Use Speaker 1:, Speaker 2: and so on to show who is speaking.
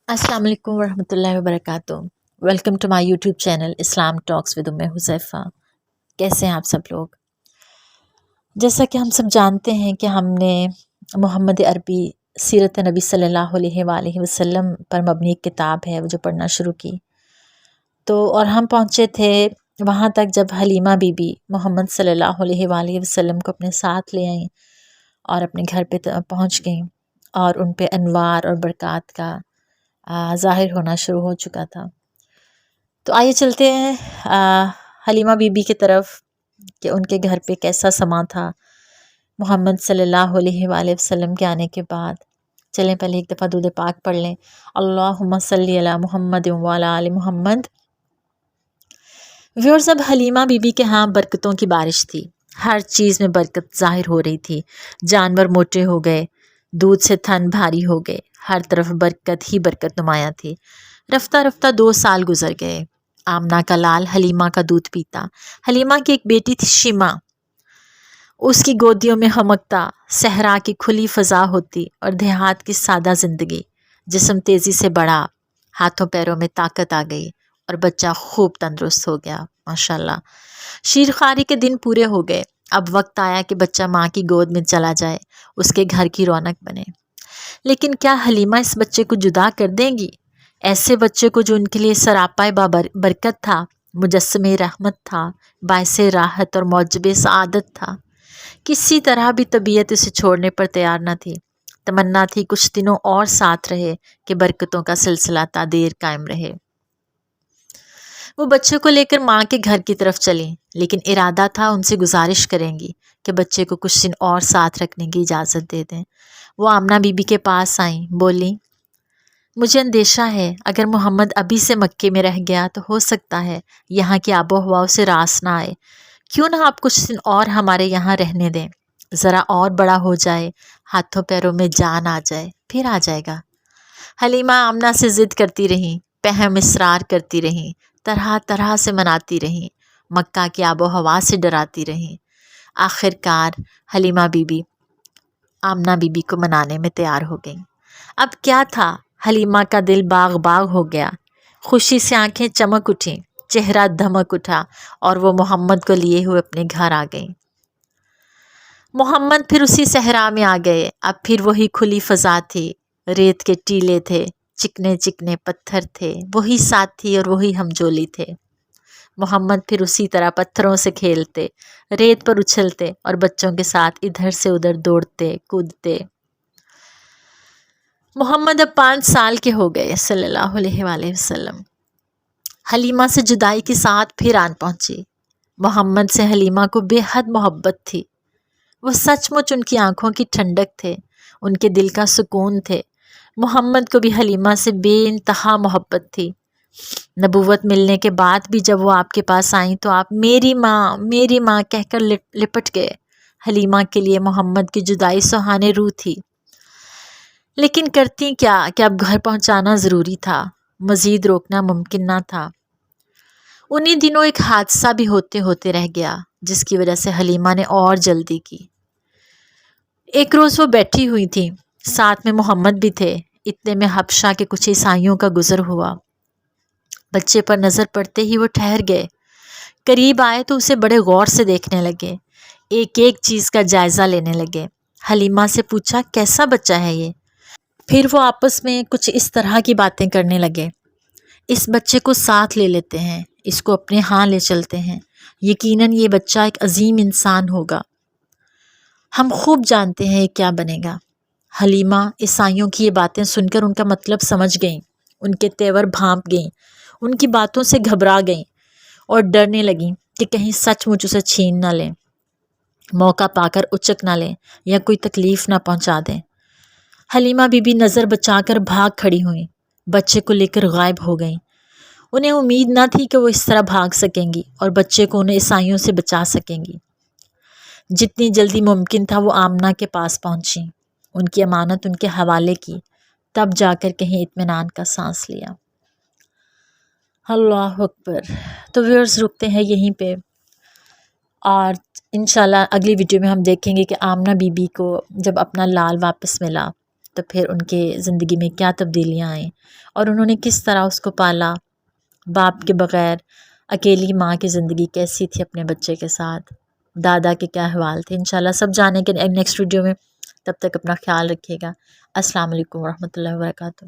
Speaker 1: अस्सलाम वालेकुम वरहमतुल्लाहि वबरकातुहू। Welcome to my YouTube channel Islam talks with Umme Huzaifa. कैसे हैं आप सब लोग? जैसा कि हम सब जानते हैं कि हमने मोहम्मद अरबी सीरत नबी सल्लल्लाहु अलैहि वसल्लम पर मबनी एक किताब है वो जो पढ़ना शुरू की। तो और हम पहुँचे थे वहाँ तक जब हलीमा बीबी मोहम्मद सल्लल्लाहु अलैहि वसल्लम को अपने साथ ले आईं और अपने घर पे पहुँच गईं और उन पे अनवार और बरक़ात का ज़ाहिर होना शुरू हो चुका था। तो आइए चलते हैं हलीमा बीबी की तरफ कि उनके घर पे कैसा समा था मोहम्मद सल्लल्लाहु अलैहि वसल्लम के आने के बाद। चलें पहले एक दफ़ा दुरूद पाक पढ़ लें। अल्लाहुम्मा सल्ली अला मुहम्मद व अला आलि मुहम्मद। व्यूअर्स, अब हलीमा बीबी के यहाँ बरकतों की बारिश थी। हर चीज़ में बरकत ज़ाहिर हो रही थी। जानवर मोटे हो गए, दूध से थन भारी हो गए, हर तरफ बरकत ही बरकत नुमाया थी। रफ्ता रफ्ता 2 साल गुजर गए। आमना का लाल हलीमा का दूध पीता। हलीमा की एक बेटी थी शिमा, उसकी गोदियों में हमकता सहरा की खुली फ़ज़ा होती और देहात की सादा ज़िंदगी। जिस्म तेज़ी से बढ़ा, हाथों पैरों में ताकत आ गई और बच्चा खूब तंदुरुस्त हो गया माशाल्लाह। शीरखारी के दिन पूरे हो गए। अब वक्त आया कि बच्चा माँ की गोद में चला जाए, उसके घर की रौनक बने। लेकिन क्या हलीमा इस बच्चे को जुदा कर देंगी? ऐसे बच्चे को जो उनके लिए सरापाए बरकत था, मुजस्समे रहमत था, बाइसे राहत और मौजबे सआदत था। किसी तरह भी तबीयत उसे छोड़ने पर तैयार न थी। तमन्ना थी कुछ दिनों और साथ रहे कि बरकतों का सिलसिला तादेर कायम रहे। वो बच्चे को लेकर माँ के घर की तरफ चली, लेकिन इरादा था उनसे गुजारिश करेंगी कि बच्चे को कुछ दिन और साथ रखने की इजाज़त दे दें। वो आमना बीबी के पास आई, बोली, मुझे अंदेशा है अगर मोहम्मद अभी से मक्के में रह गया तो हो सकता है यहाँ की आबो हवा उसे रास ना आए। क्यों ना आप कुछ दिन और हमारे यहाँ रहने दें, ज़रा और बड़ा हो जाए, हाथों पैरों में जान आ जाए, फिर आ जाएगा। हलीमा आमना से ज़िद करती रहीं, पहम इसरार करती रहीं, तरह तरह से मनाती रहीं, मक्का की आबो हवा से डराती रहीं। आखिरकार हलीमा बीबी आमना बीबी को मनाने में तैयार हो गई। अब क्या था, हलीमा का दिल बाग बाग हो गया। खुशी से आंखें चमक उठीं, चेहरा धमक उठा और वो मोहम्मद को लिए हुए अपने घर आ गई। मोहम्मद फिर उसी सहरा में आ गए। अब फिर वही खुली फ़ज़ा थी, रेत के टीले थे, चिकने चिकने पत्थर थे, वही साथी और वही हमजोली थे। मोहम्मद फिर उसी तरह पत्थरों से खेलते, रेत पर उछलते और बच्चों के साथ इधर से उधर दौड़ते कूदते। मोहम्मद अब 5 साल के हो गए सल्लल्लाहु अलैहि वसल्लम। हलीमा से जुदाई के साथ फिर आन पहुंची। मोहम्मद से हलीमा को बेहद मोहब्बत थी। वो सचमुच उनकी आंखों की ठंडक थे, उनके दिल का सुकून थे। मोहम्मद को भी हलीमा से बेइंतहा मोहब्बत थी। नबूवत मिलने के बाद भी जब वो आपके पास आई तो आप मेरी माँ कहकर लिपट गए। हलीमा के लिए मोहम्मद की जुदाई सुहाने रूह थी, लेकिन करती क्या कि अब घर पहुंचाना ज़रूरी था, मज़ीद रोकना मुमकिन ना था। उन्हीं दिनों एक हादसा भी होते होते रह गया, जिसकी वजह से हलीमा ने और जल्दी की। एक रोज़ वो बैठी हुई थी, साथ में मोहम्मद भी थे। इतने में हबशा के कुछ ईसाइयों का गुज़र हुआ। बच्चे पर नज़र पड़ते ही वो ठहर गए। करीब आए तो उसे बड़े गौर से देखने लगे, एक एक चीज़ का जायज़ा लेने लगे। हलीमा से पूछा, कैसा बच्चा है ये? फिर वो आपस में कुछ इस तरह की बातें करने लगे, इस बच्चे को साथ ले लेते हैं, इसको अपने यहाँ ले चलते हैं, यकीनन ये बच्चा एक अजीम इंसान होगा, हम खूब जानते हैं ये क्या बनेगा। हलीमा ईसाइयों की ये बातें सुनकर उनका मतलब समझ गईं, उनके तेवर भांप गईं, उनकी बातों से घबरा गईं और डरने लगीं कि कहीं सचमुच उसे छीन ना लें, मौका पाकर उचक ना लें या कोई तकलीफ़ ना पहुंचा दें। हलीमा बीबी नज़र बचाकर भाग खड़ी हुईं, बच्चे को लेकर गायब हो गईं। उन्हें उम्मीद न थी कि वो इस तरह भाग सकेंगी और बच्चे को उन्हें ईसाइयों से बचा सकेंगी। जितनी जल्दी मुमकिन था वो आमना के पास पहुंची, उनकी अमानत उनके हवाले की, तब जाकर कहीं इत्मीनान का सांस लिया। अल्लाह अकबर। तो व्यूअर्स, रुकते हैं यहीं पे और इंशाल्लाह अगली वीडियो में हम देखेंगे कि आमना बीबी को जब अपना लाल वापस मिला تو پھر ان کے زندگی میں کیا تبدیلیاں آئیں اور انہوں نے کس طرح اس کو پالا، باپ کے بغیر اکیلی ماں کی زندگی کیسی تھی اپنے بچے کے ساتھ، دادا کے کیا احوال تھے، انشاءاللہ سب جانیں گے نیکسٹ ویڈیو میں۔ تب تک اپنا خیال رکھیے گا۔ السلام علیکم ورحمۃ اللہ وبرکاتہ۔